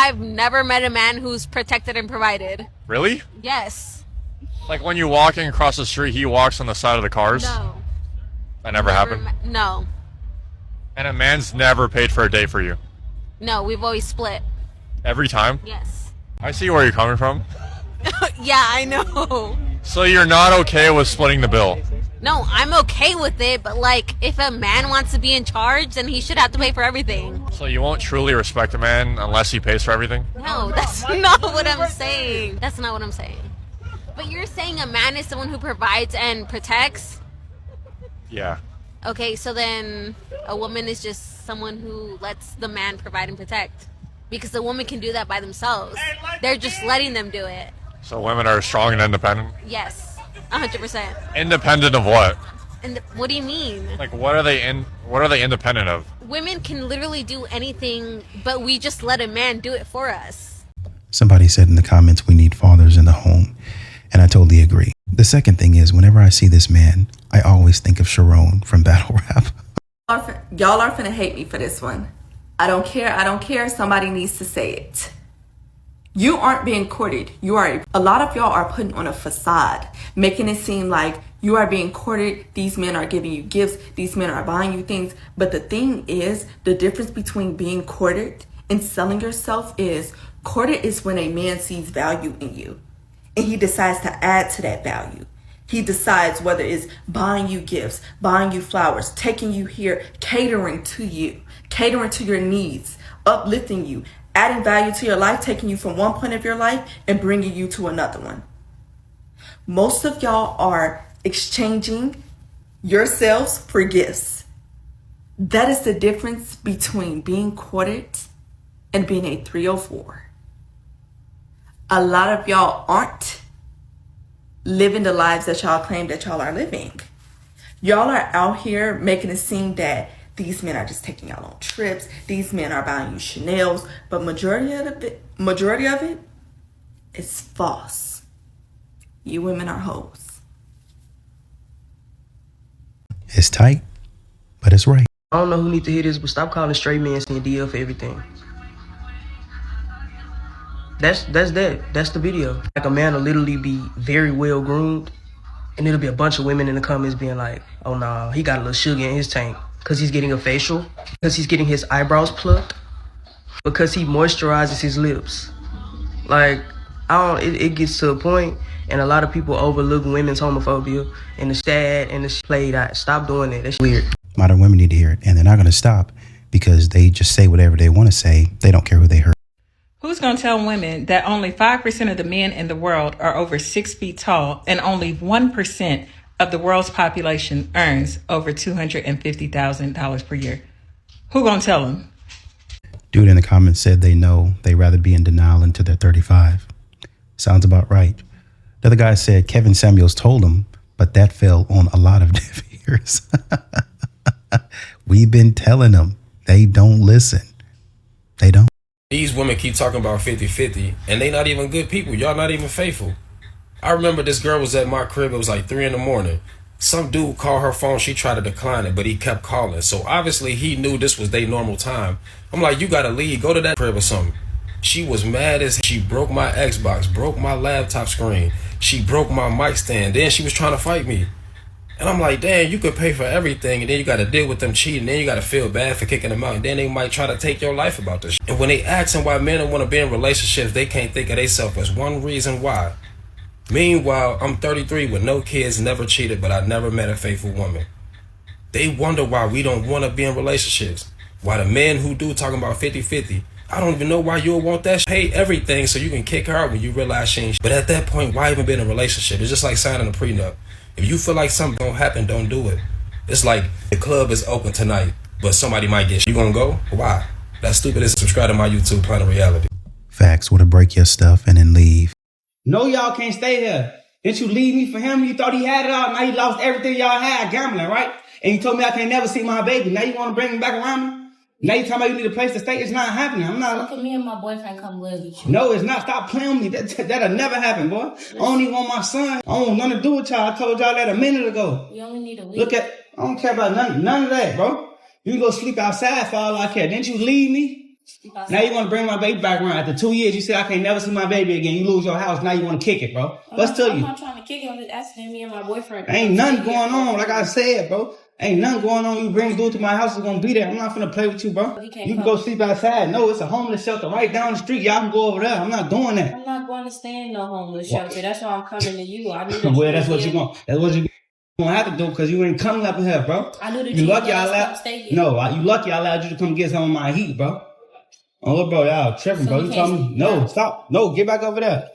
I've never met a man who's protected and provided. Really? Yes. Like when you're walking across the street, he walks on the side of the cars? No. That never happened? No. And a man's never paid for a date for you? No, we've always split. Every time? Yes. I see where you're coming from. Yeah, I know. So you're not okay with splitting the bill? No, I'm okay with it, but like, if a man wants to be in charge, then he should have to pay for everything. So you won't truly respect a man unless he pays for everything? No, that's not what I'm saying. That's not what I'm saying. But you're saying a man is someone who provides and protects? Yeah. Okay, so then a woman is just someone who lets the man provide and protect. Because the woman can do that by themselves. They're just letting them do it. So women are strong and independent? Yes. 100%. Independent of what? And what do you mean? Like what are they independent of? Women can literally do anything, but we just let a man do it for us. Somebody said in the comments we need fathers in the home, and I totally agree. The second thing is, whenever I see this man, I always think of Sharon from Battle Rap. Y'all are finna hate me for this one. I don't care. Somebody needs to say it. You aren't being courted. A lot of y'all are putting on a facade, making it seem like you are being courted. These men are giving you gifts. These men are buying you things. But the thing is, the difference between being courted and selling yourself is, courted is when a man sees value in you and he decides to add to that value. He decides whether it's buying you gifts, buying you flowers, taking you here, catering to you, catering to your needs, uplifting you, adding value to your life, taking you from one point of your life and bringing you to another one. Most of y'all are exchanging yourselves for gifts. That is the difference between being courted and being a 304. A lot of y'all aren't living the lives that y'all claim that y'all are living. Y'all are out here making it seem that these men are just taking y'all on trips. These men are buying you Chanel's, but majority of it is false. You women are hoes. It's tight, but it's right. I don't know who need to hear this, but stop calling straight men saying DL for everything. That's the video. Like a man will literally be very well groomed, and it'll be a bunch of women in the comments being like, oh nah, he got a little sugar in his tank. Because he's getting a facial, because he's getting his eyebrows plucked, because he moisturizes his lips. Like, it gets to a point, and a lot of people overlook women's homophobia, and it's sad, and it's played out. Stop doing it. That's weird. Modern women need to hear it, and they're not going to stop because they just say whatever they want to say. They don't care who they hurt. Who's going to tell women that only 5% of the men in the world are over 6 feet tall and only 1% of the world's population earns over $250,000 per year? Who going to tell them? Dude in the comments said they know they'd rather be in denial until they're 35. Sounds about right. The other guy said Kevin Samuels told him, but that fell on a lot of deaf ears. We've been telling them. They don't listen. They don't. These women keep talking about 50-50, and they not even good people. Y'all not even faithful. I remember this girl was at my crib. It was like 3 a.m. Some dude called her phone. She tried to decline it, but he kept calling. So obviously he knew this was their normal time. I'm like, you gotta leave. Go to that crib or something. She was mad as she broke my Xbox, broke my laptop screen. She broke my mic stand. Then she was trying to fight me. And I'm like, damn, you could pay for everything, and then you got to deal with them cheating, then you got to feel bad for kicking them out, and then they might try to take your life about this. And when they asking why men don't want to be in relationships, they can't think of themselves as one reason why. Meanwhile, I'm 33 with no kids, never cheated, but I never met a faithful woman. They wonder why we don't want to be in relationships. Why the men who do talking about 50-50, I don't even know why you'll want that. Pay everything so you can kick her out when you realize she ain't. But at that point, why even be in a relationship? It's just like signing a prenup. If you feel like something don't happen, don't do it. It's like the club is open tonight, but somebody might get you. Gonna go? Why? That's stupid. Subscribe to my YouTube, Planet Reality. Facts. Want to break your stuff and then leave. No, y'all can't stay here. Didn't you leave me for him? You thought he had it all. Now he lost everything y'all had gambling, right? And you told me I can't never see my baby. Now you want to bring him back around me? Now you talking about you need a place to stay? It's not happening. I'm not. Look at me and my boyfriend come live with you. No, it's not. Stop playing with me. That'll never happen, boy. I don't even want my son. I don't want nothing to do with y'all. I told y'all that a minute ago. You only need a week. Look at, I don't care about none of that, bro. You can go sleep outside for all I care. Didn't you leave me? Now you want to bring my baby back around. After 2 years, you say I can't never see my baby again. You lose your house. Now you want to kick it, bro. What's to I'm you? not trying to kick it. I'm just asking me and my boyfriend. Ain't nothing going on. Like I said, bro. Ain't nothing going on. You bring dude to my house, it's going to be there. I'm not finna play with you, bro. You can go sleep outside. No, it's a homeless shelter right down the street. Y'all can go over there. I'm not doing that. I'm not going to stay in no homeless shelter. That's why I'm coming to you. I knew that well, that's what you want. That's what you gonna have to do because you ain't coming up in here, bro. I knew that you lucky I allowed. Stay here. No, you lucky I allowed you to come get some of my heat, bro. Oh, bro, y'all tripping, bro. You told me no, stop, no, get back over there.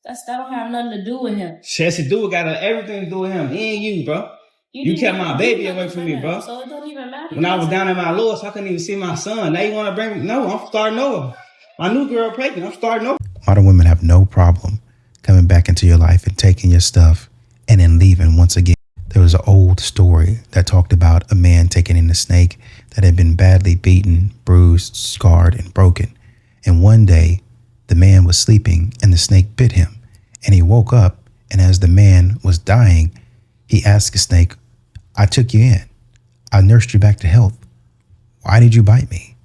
That don't have nothing to do with him. Yes, it do. Got everything to do with him and you, bro. You kept my baby away from me, bro. So it don't even matter. When I was down at my lowest, I couldn't even see my son. Now you want to bring me? No, I'm starting over. My new girl pregnant. I'm starting over. Modern women have no problem coming back into your life and taking your stuff and then leaving once again. There was an old story that talked about a man taking in a snake that had been badly beaten, bruised, scarred, and broken. And one day, the man was sleeping and the snake bit him. And he woke up, and as the man was dying, he asked the snake, I took you in. I nursed you back to health. Why did you bite me?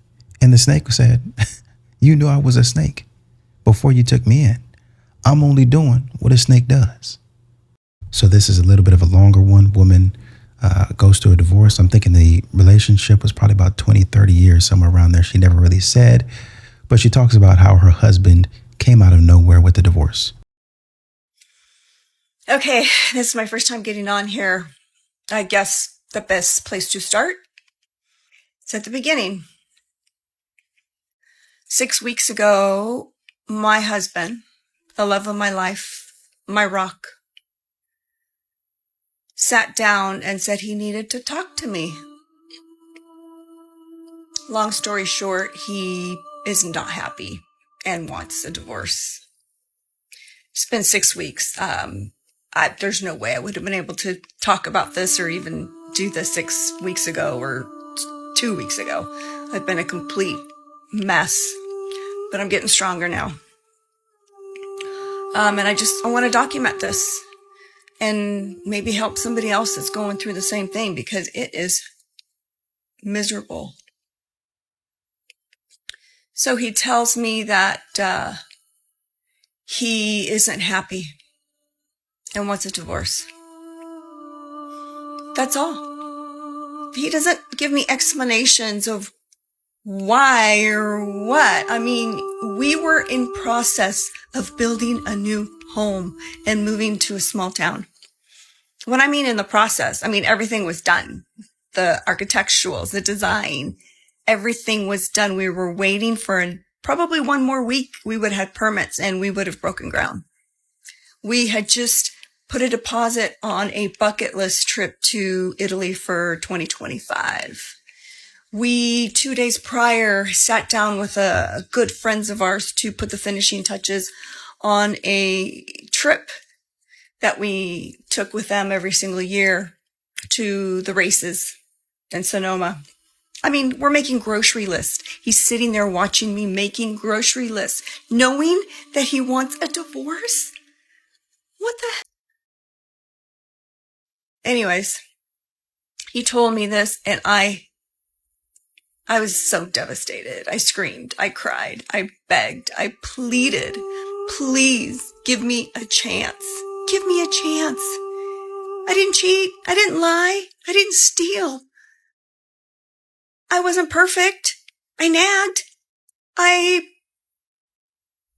And the snake said, you knew I was a snake before you took me in. I'm only doing what a snake does. So this is a little bit of a longer one. Woman goes through a divorce. I'm thinking the relationship was probably about 20, 30 years, somewhere around there. She never really said, but she talks about how her husband came out of nowhere with the divorce. Okay, this is my first time getting on here. I guess the best place to start is at the beginning. 6 weeks ago, my husband, the love of my life, my rock, sat down and said he needed to talk to me. Long story short, he is not happy and wants a divorce. It's been 6 weeks. There's no way I would have been able to talk about this or even do this 6 weeks ago or 2 weeks ago. I've been a complete mess, but I'm getting stronger now. And I want to document this and maybe help somebody else that's going through the same thing because it is miserable. So he tells me that he isn't happy and wants a divorce. That's all. He doesn't give me explanations of why or what. I mean, we were in process of building a new home and moving to a small town. When I mean in the process, I mean everything was done. The architecturals, the design, everything was done. We were waiting for probably one more week. We would have permits and we would have broken ground. We had just put a deposit on a bucket list trip to Italy for 2025. We, 2 days prior, sat down with good friends of ours to put the finishing touches on a trip that we took with them every single year to the races in Sonoma. I mean, we're making grocery lists. He's sitting there watching me making grocery lists, knowing that he wants a divorce. What the heck? Anyways, he told me this and I was so devastated. I screamed, I cried, I begged, I pleaded, please give me a chance. Give me a chance. I didn't cheat. I didn't lie. I didn't steal. I wasn't perfect. I nagged. I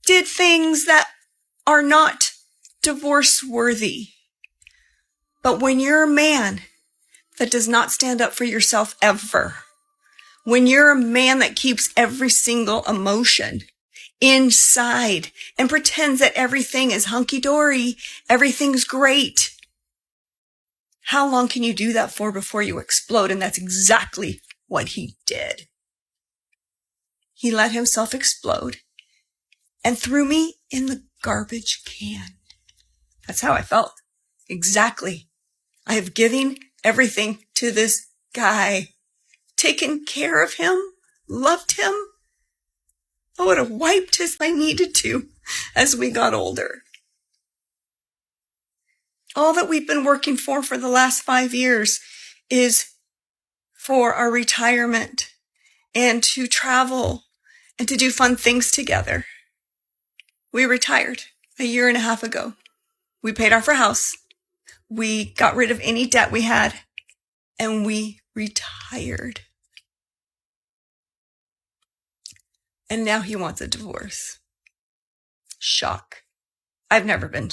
did things that are not divorce worthy. But when you're a man that does not stand up for yourself ever, when you're a man that keeps every single emotion inside and pretends that everything is hunky-dory, everything's great, how long can you do that for before you explode? And that's exactly what he did. He let himself explode and threw me in the garbage can. That's how I felt. Exactly. I have given everything to this guy, taken care of him, loved him. I would have wiped if I needed to as we got older. All that we've been working for the last 5 years is for our retirement and to travel and to do fun things together. We retired a year and a half ago. We paid off our house. We got rid of any debt we had, and we retired. And now he wants a divorce. Shock. I've never been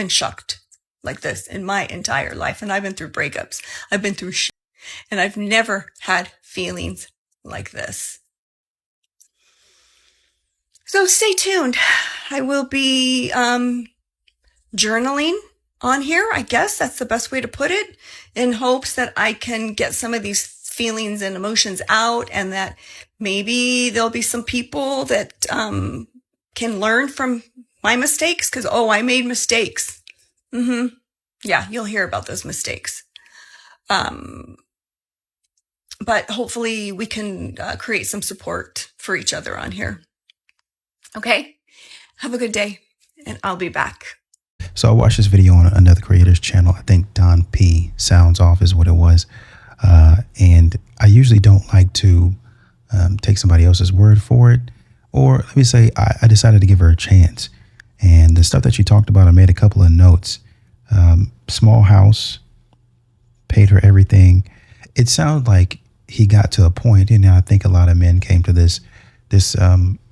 shocked like this in my entire life. And I've been through breakups. I've been through shit. And I've never had feelings like this. So stay tuned. I will be journaling on here. I guess that's the best way to put it, in hopes that I can get some of these feelings and emotions out, and that maybe there'll be some people that can learn from my mistakes, because, I made mistakes. Yeah, you'll hear about those mistakes. But hopefully we can create some support for each other on here. Okay? Have a good day, and I'll be back. So I watched this video on another creator's channel. I think Don P. Sounds Off is what it was. And I usually don't like to take somebody else's word for it. Or let me say, I decided to give her a chance. And the stuff that she talked about, I made a couple of notes. Small house, paid her everything. It sounded like he got to a point, and I think a lot of men came to this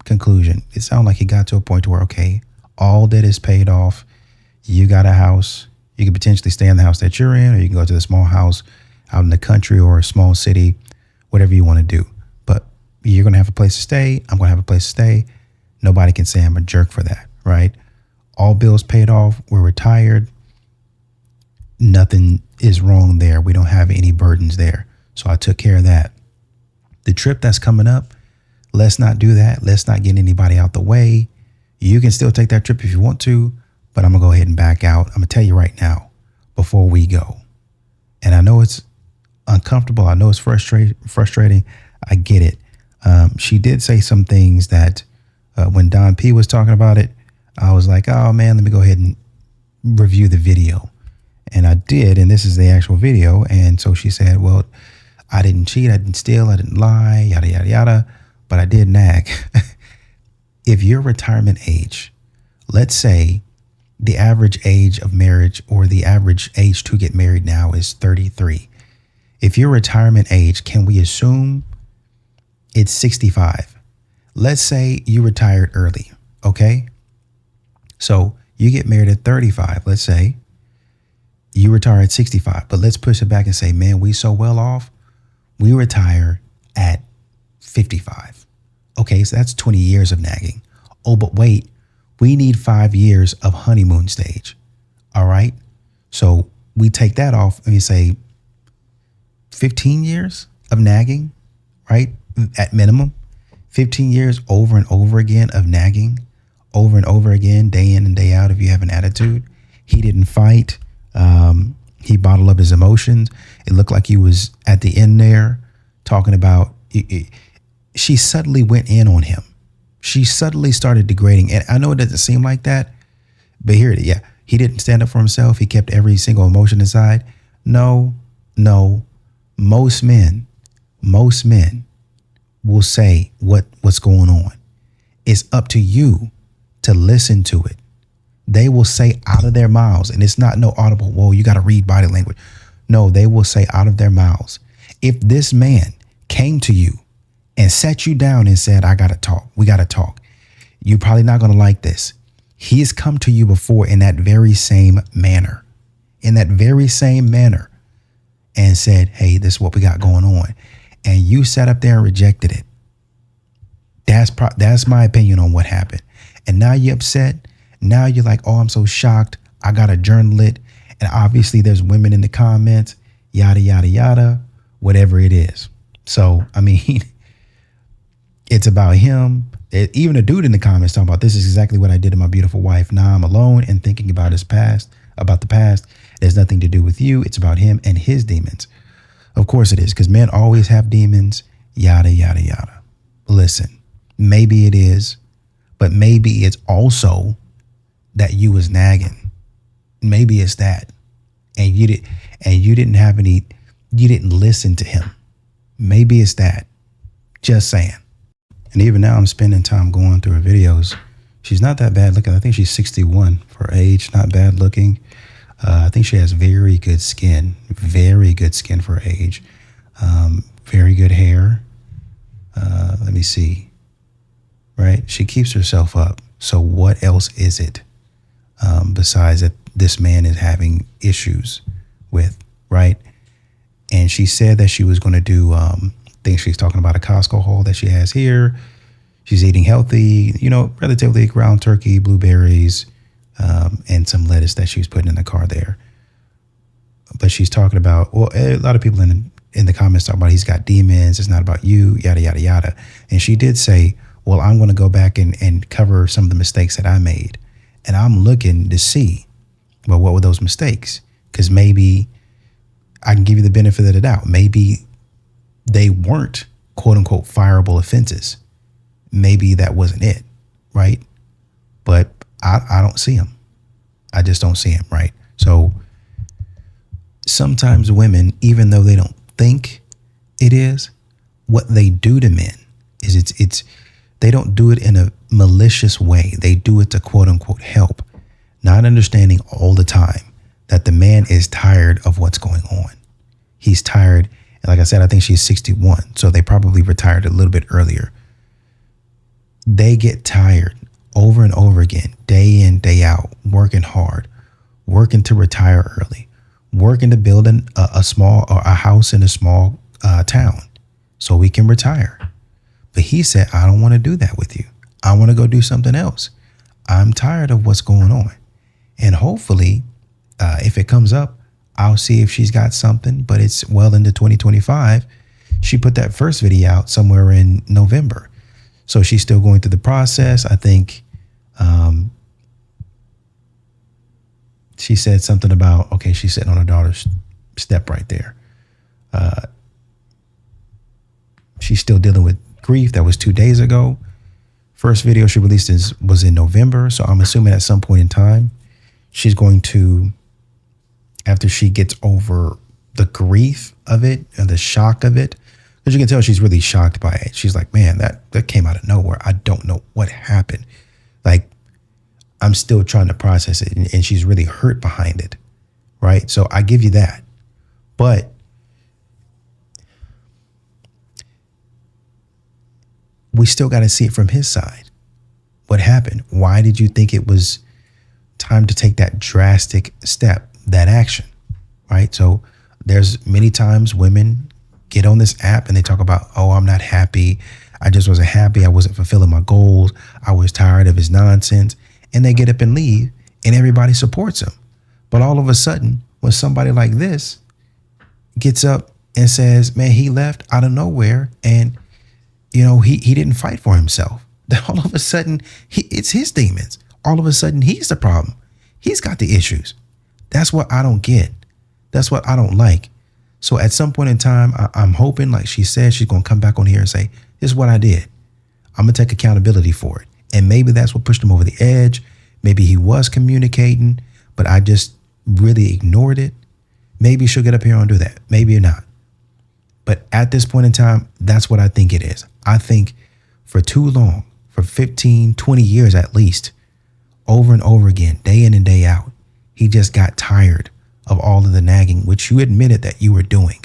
conclusion. It sounded like he got to a point where, okay, all debt is paid off. You got a house. You can potentially stay in the house that you're in, or you can go to the small house out in the country or a small city, whatever you want to do. But you're going to have a place to stay. I'm going to have a place to stay. Nobody can say I'm a jerk for that, right? All bills paid off. We're retired. Nothing is wrong there. We don't have any burdens there. So I took care of that. The trip that's coming up, let's not do that. Let's not get anybody out the way. You can still take that trip if you want to, but I'm going to go ahead and back out. I'm going to tell you right now before we go. And I know it's uncomfortable. I know it's frustrating. I get it. She did say some things that when Don P was talking about it, I was like, oh man, let me go ahead and review the video. And I did. And this is the actual video. And so she said, well, I didn't cheat. I didn't steal. I didn't lie, yada, yada, yada. But I did nag. If your retirement age, let's say the average age of marriage or the average age to get married now is 33. If your retirement age, can we assume it's 65? Let's say you retired early, okay? So you get married at 35, let's say. You retire at 65, but let's push it back and say, man, we so well off. We retire at 55. Okay, so that's 20 years of nagging. Oh, but wait, we need 5 years of honeymoon stage. All right. So we take that off and we say 15 years of nagging, right? At minimum, 15 years over and over again of nagging, over and over again, day in and day out. If you have an attitude, he didn't fight. He bottled up his emotions. It looked like he was at the end there talking about, she suddenly went in on him. She suddenly started degrading. And I know it doesn't seem like that, but here it is. Yeah. He didn't stand up for himself. He kept every single emotion aside. No. Most men will say what's going on. It's up to you to listen to it. They will say out of their mouths, and it's not no audible, whoa, you got to read body language. No, they will say out of their mouths. If this man came to you and sat you down and said, I got to talk, we got to talk, you're probably not going to like this. He has come to you before in that very same manner, and said, hey, this is what we got going on. And you sat up there and rejected it. That's my opinion on what happened. And now you're upset. Now you're like, oh, I'm so shocked. I got to journal it. And obviously there's women in the comments, yada, yada, yada, whatever it is. So, I mean, it's about him. Even a dude in the comments talking about, this is exactly what I did to my beautiful wife. Now I'm alone and thinking about the past. It has nothing to do with you. It's about him and his demons. Of course it is, because men always have demons, yada, yada, yada. Listen, maybe it is, but maybe it's also that you was nagging. Maybe it's that. And you didn't listen to him. Maybe it's that. Just saying. And even now I'm spending time going through her videos. She's not that bad looking. I think she's 61 for her age, not bad looking. I think she has very good skin for her age. Very good hair. Let me see. Right? She keeps herself up. So what else is it besides that this man is having issues with, right? And she said that she was going to do, I think she's talking about a Costco haul that she has here. She's eating healthy, relatively ground turkey, blueberries, and some lettuce that she was putting in the car there. But she's talking about, well, a lot of people in the comments talk about he's got demons. It's not about you, yada, yada, yada. And she did say, well, I'm going to go back and cover some of the mistakes that I made. And I'm looking to see, well, what were those mistakes? Because maybe I can give you the benefit of the doubt. Maybe they weren't, quote unquote, fireable offenses. Maybe that wasn't it, right? But I don't see them. I just don't see them, right? So sometimes women, even though they don't think it is, what they do to men is it's they don't do it in a malicious way. They do it to quote unquote help, not understanding all the time that the man is tired of what's going on. He's tired. And like I said, I think she's 61. So they probably retired a little bit earlier. They get tired over and over again, day in, day out, working hard, working to retire early, working to build a house in a small town so we can retire. But he said, I don't want to do that with you. I want to go do something else. I'm tired of what's going on. And hopefully, if it comes up, I'll see if she's got something, but it's well into 2025. She put that first video out somewhere in November. So she's still going through the process. I think she said something about, okay, she's sitting on her daughter's step right there. She's still dealing with grief. That was 2 days ago. First video she released was in November. So I'm assuming at some point in time, she's going to, after she gets over the grief of it and the shock of it, because you can tell she's really shocked by it. She's like, man, that came out of nowhere. I don't know what happened. Like, I'm still trying to process it. And she's really hurt behind it. Right. So I give you that. But we still got to see it from his side. What happened? Why did you think it was time to take that drastic step, that action? Right. So there's many times women get on this app and they talk about, oh, I'm not happy. I just wasn't happy. I wasn't fulfilling my goals. I was tired of his nonsense. And they get up and leave and everybody supports him. But all of a sudden, when somebody like this gets up and says, man, he left out of nowhere and, he didn't fight for himself. Then all of a sudden, it's his demons. All of a sudden, he's the problem. He's got the issues. That's what I don't get. That's what I don't like. So at some point in time, I'm hoping, like she said, she's going to come back on here and say, this is what I did. I'm going to take accountability for it. And maybe that's what pushed him over the edge. Maybe he was communicating, but I just really ignored it. Maybe she'll get up here and do that. Maybe not. But at this point in time, that's what I think it is. I think for too long, for 15, 20 years at least, over and over again, day in and day out, he just got tired of all of the nagging, which you admitted that you were doing.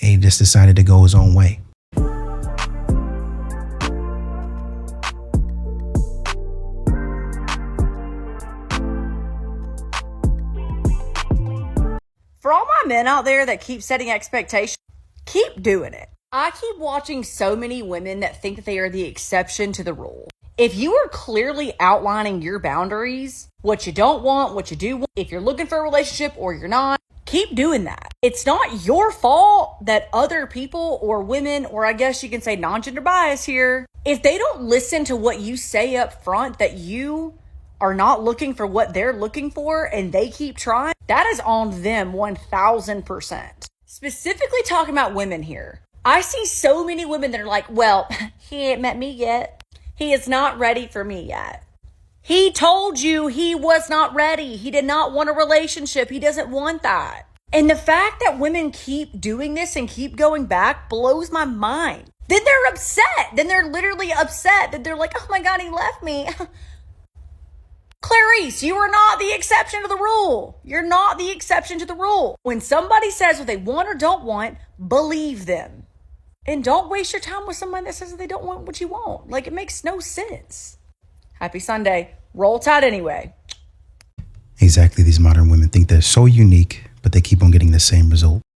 And he just decided to go his own way. For all my men out there that keep setting expectations, keep doing it. I keep watching so many women that think that they are the exception to the rule. If you are clearly outlining your boundaries, what you don't want, what you do want, if you're looking for a relationship or you're not, keep doing that. It's not your fault that other people or women, or I guess you can say non-gender bias here, if they don't listen to what you say up front, that you are not looking for what they're looking for and they keep trying, that is on them 1000%. Specifically talking about women here. I see so many women that are like, well, he ain't met me yet. He is not ready for me yet. He told you he was not ready. He did not want a relationship. He doesn't want that. And the fact that women keep doing this and keep going back blows my mind. then they're upset. Then they're literally upset that they're like, oh my God, he left me. Clarice, you are not the exception to the rule. You're not the exception to the rule. When somebody says what they want or don't want, believe them. And don't waste your time with somebody that says that they don't want what you want. Like, it makes no sense. Happy Sunday. Roll Tide anyway. Exactly. These modern women think they're so unique, but they keep on getting the same result.